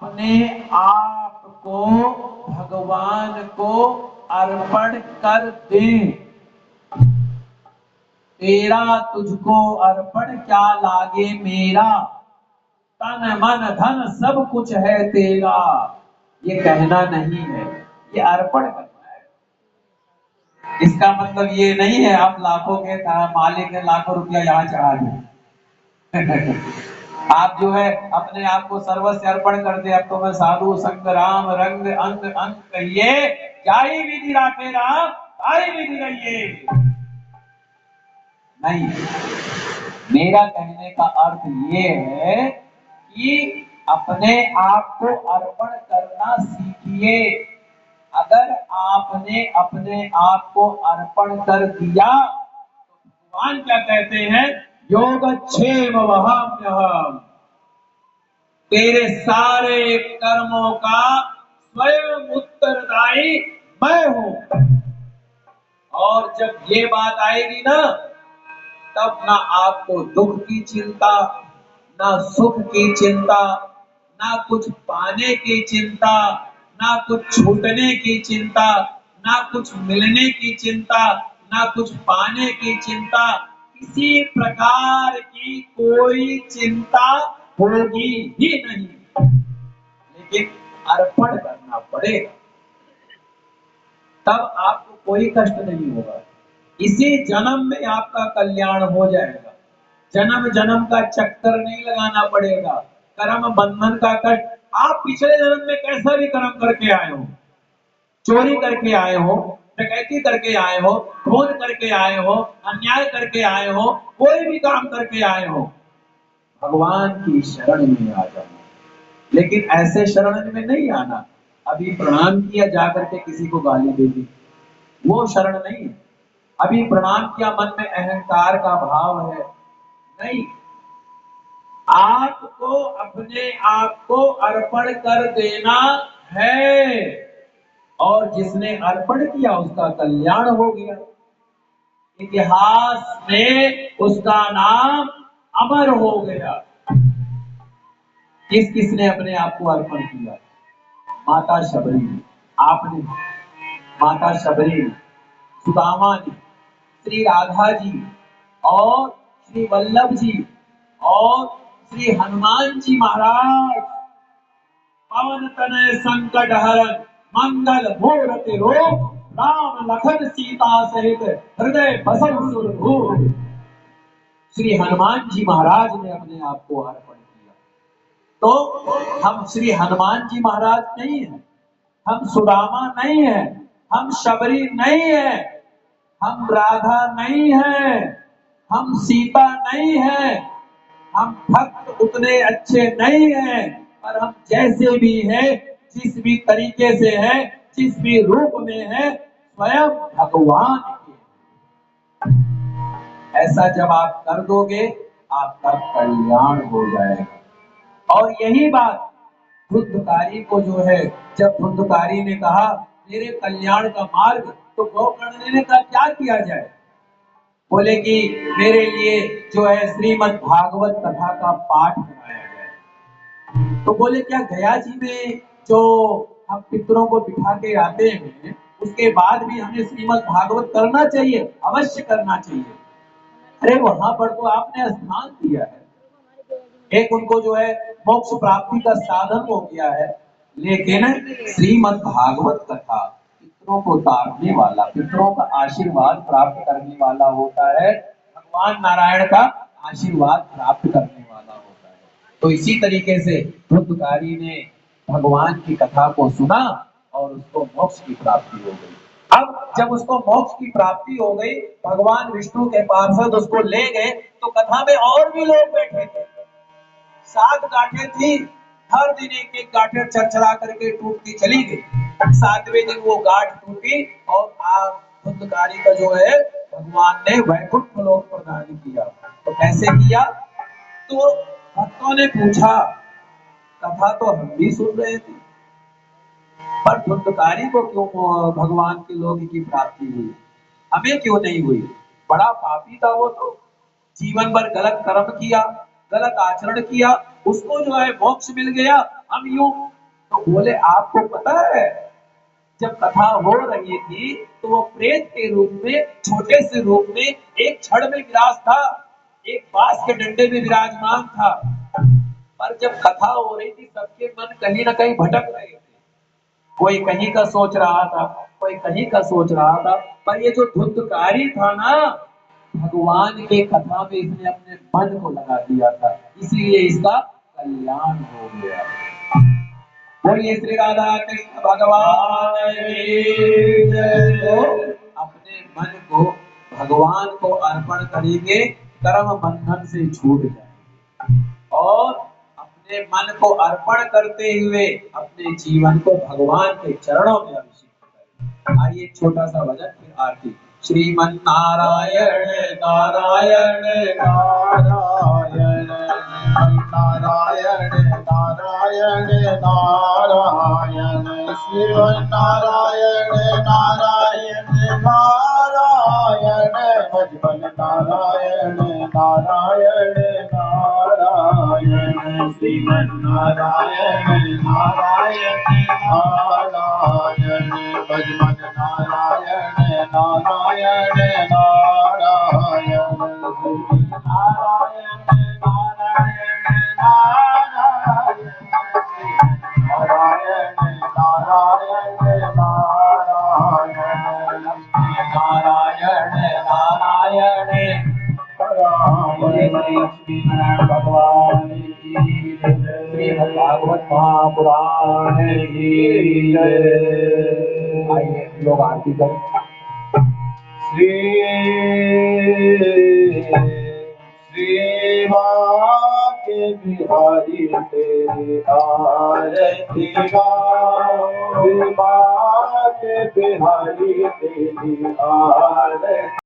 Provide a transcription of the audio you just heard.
अपने आप को भगवान को अर्पण कर दे। तेरा तुझको अर्पण क्या लागे मेरा, तन मन धन सब कुछ है तेरा। ये कहना नहीं है, ये अर्पण करना है। इसका मतलब ये नहीं है आप लाखों के मालिक है, लाखों रुपया यहाँ चढ़ा दे। आप जो है अपने आप को सर्वस्व अर्पण कर दे। अब तो मैं साधु संग राम रंग अंग अंग कहिए, क्या ही विधि राखे राम, क्या ही विधि रहिए। नहीं, मेरा कहने का अर्थ ये है कि अपने आप को अर्पण करना सीखिए। अगर आपने अपने आप को अर्पण कर दिया तो भगवान क्या कहते हैं, योगक्षेम वहाम्यहम्, तेरे सारे कर्मों का स्वयं उत्तरदायी मैं हूं। और जब ये बात आएगी ना, तब ना आपको दुख की चिंता, ना सुख की चिंता, ना कुछ पाने की चिंता, ना कुछ छूटने की चिंता, ना कुछ मिलने की चिंता, ना कुछ पाने की चिंता, किसी प्रकार की कोई चिंता होगी ही नहीं। लेकिन अर्पण करना पड़ेगा, तब आपको कोई कष्ट नहीं होगा। इसी जन्म में आपका कल्याण हो जाएगा। जन्म जन्म का चक्कर नहीं लगाना पड़ेगा, कर्म बंधन का कष्ट। आप पिछले जन्म में कैसा भी कर्म करके आए हो, चोरी करके आए हो, डकैती करके आए हो, खून करके आए हो, अन्याय करके आए हो, कोई भी काम करके आए हो, भगवान की शरण में आ जाना। लेकिन ऐसे शरण में नहीं आना, अभी प्रणाम किया जाकर के किसी को गाली दे दी, वो शरण नहीं है। अभी प्रणाम किया, मन में अहंकार का भाव है, नहीं। आपको अपने आप को अर्पण कर देना है, और जिसने अर्पण किया उसका कल्याण हो गया। इतिहास में उसका नाम अमर हो गया। किस किसने अपने आप को अर्पण किया? माता शबरी ने, आपने, माता शबरी ने, सुदामा ने, श्री राधा जी और श्री वल्लभ जी और श्री हनुमान जी महाराज, पवन तनय संकट हरण मंगल मूर्ति रूप, राम लखन सीता सहित हृदय बसव सुरभूप। श्री हनुमान जी महाराज ने अपने आप को अर्पण किया। तो हम श्री हनुमान जी महाराज नहीं है, हम सुदामा नहीं है, हम शबरी नहीं है, हम राधा नहीं है, हम सीता नहीं है, हम भक्त उतने अच्छे नहीं हैं, पर हम जैसे भी हैं, जिस भी तरीके से हैं, जिस भी रूप में हैं, स्वयं भगवान के। ऐसा जब आप कर दोगे, आपका कल्याण हो जाएगा। और यही बात धुंधकारी को जो है, जब धुंधकारी ने कहा मेरे कल्याण का मार्ग, तो गोकर्ण ने कहा क्या किया जाए? बोले कि मेरे लिए जो है श्रीमद् भागवत कथा का पाठ कराया जाए। तो बोले क्या गया जी में जो हम पितरों को बिठा के आते हैं, उसके बाद भी हमें श्रीमद् भागवत करना चाहिए? अवश्य करना चाहिए। अरे वहां पर तो आपने स्थान दिया है, एक उनको जो है मोक्ष प्राप्ति का साधन हो गया है, लेकिन श्रीमद् भागवत कथा पितरों को तारने वाला, पितरों का आशीर्वाद प्राप्त करने वाला होता है, भगवान नारायण का आशीर्वाद प्राप्त करने वाला होता है। तो इसी तरीके से धुंधकारी ने भगवान की कथा को सुना और उसको मोक्ष की प्राप्ति हो गई। अब जब उसको मोक्ष की प्राप्ति हो गई, भगवान विष्णु के पार्षद उसको ले गए, तो कथा में और भी लोग बैठे थे। 7 गांठें थी, हर दिन एक एक गांठें चरचरा करके टूटती चली गई। 7वें दिन वो गांठ टूटी और धुंधकारी का जो है भगवान ने वैकुंठ लोक प्रदान किया। तो कैसे किया? तो भक्तों ने पूछा, कथा तो हम भी सुन रहे थे, पर धुंधकारी को क्यों भगवान के लोक की प्राप्ति हुई, हमें क्यों नहीं हुई? बड़ा पापी था वो, तो जीवन भर गलत कर्म किया, गलत आचरण किया, उसको जो है मोक्ष मिल गया, हम यूं। तो बोले आपको पता है जब कथा हो रही थी तो वो प्रेत के रूप में, छोटे से रूप में एक छड़ में विराज था, एक बांस के डंडे में विराजमान था। पर जब कथा हो रही थी सबके मन कहीं ना कहीं भटक रहे थे, कोई कहीं का सोच रहा था, कोई कहीं का सोच रहा था। पर ये जो धुंधकारी था ना, भगवान के कथा में इसने अपने मन को लगा दिया था, इसीलिए इसका कल्याण हो गया। बोलिए श्री राधा कृष्ण भगवान की जय। तो अपने मन को भगवान को अर्पण करेंगे, कर्म बंधन से छूट जाएंगे, और अपने मन को अर्पण करते हुए अपने जीवन को भगवान के चरणों में अभिषेक करें। आइए एक छोटा सा भजन फिर आरती। श्रीमन नारायण नारायण नारायण नारायण नारायण नारायण श्रीमन नारायण नारायण नारायण भजन नारायण नारायण नारायण श्रीमन नारायण नारायण नारायण भजन नारायण नारायण नारायण नारायण नारायण नारायण नारायण नारायण नारायण श्री लक्ष्मी नारायण भगवान की श्रीमद् भागवत महापुराण की जय। आइए लोग आरती करें। श्री के बिहारी तेरी आरती गाओ, के बिहारी तेरी आरती